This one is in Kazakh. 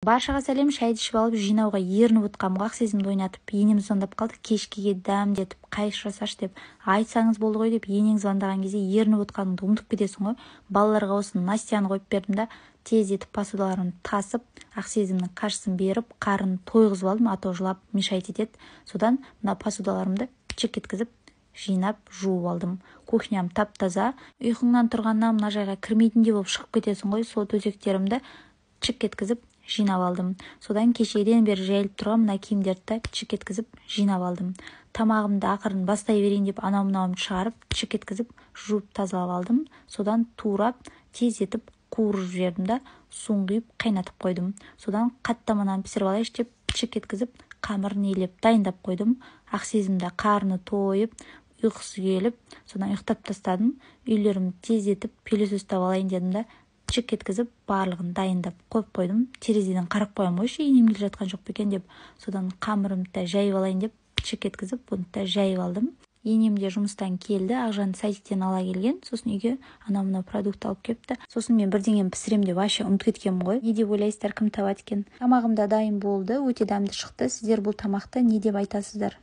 Баршаға сәлем, шайды ішіп алып жинауға ерініп отқанмға ақ сезімді ойнатып, енем звондап қалды, кешкеге дәмдетіп, қайыс жасашы деп, айтсаңыз болды ғой деп, енең звондаған кезде ерініп отқаныңды ұмытып кетесің ғой. Балаларға осы Настяны қойып бердім да, тез етіп посудаларын тасып, ақ сезімнің қашысын беріп, қарын тойғызып алдым, ато жылап мешайт етеді. Содан мына посудаларымды чек еткізіп, жинап, жуып алдым. Кухням тап-таза. Ұйқыңнан тұрғаннан мына жайға кірмейтіндей болып шығып кетесің ғой. Сол төсектерімді чек еткізіп жинап алдым. Содан кешеден бері жайылып тұрған мына киімдерді чек еткізіп жинап алдым. Тамағымды ақырын бастай берейін деп анау-мынауымды шығарып, чек еткізіп жуып тазалап алдым. Содан турап, тез етіп қуырып жібердім да, суын құйып қайнатып қойдым. Содан қаттаманы пісіріп алайыншы деп чек еткізіп қамырын илеп дайындап қойдым. Ақ сезімді қарны тойып, ұйқысы келіп, содан ұйықтап тастадым. Үйлерімді тез етіп пелесос ұстап алайын дедім да, чек еткізіп барлығын дайындап қойып қойдым. Терезеден қарап қоямын қойшы, енем келе жатқан жоқ па екен деп. Содан қамырымды да жайып алайын деп чек еткізіп бұны да жайып алдым. Енем де жұмыстан келді, Ақжанды садиктен ала келген. Сосын үйге анау-мынау продукт алып келіпті. Сосын мен бірдеңені пісірем деп вообще ұмытып кеткенмін ғой. Не деп ойлайсыздар, кім табады екен? Тамағым да дайын болды, өте дәмді шықты. Сіздер бұл тамақты не деп айтасыздар?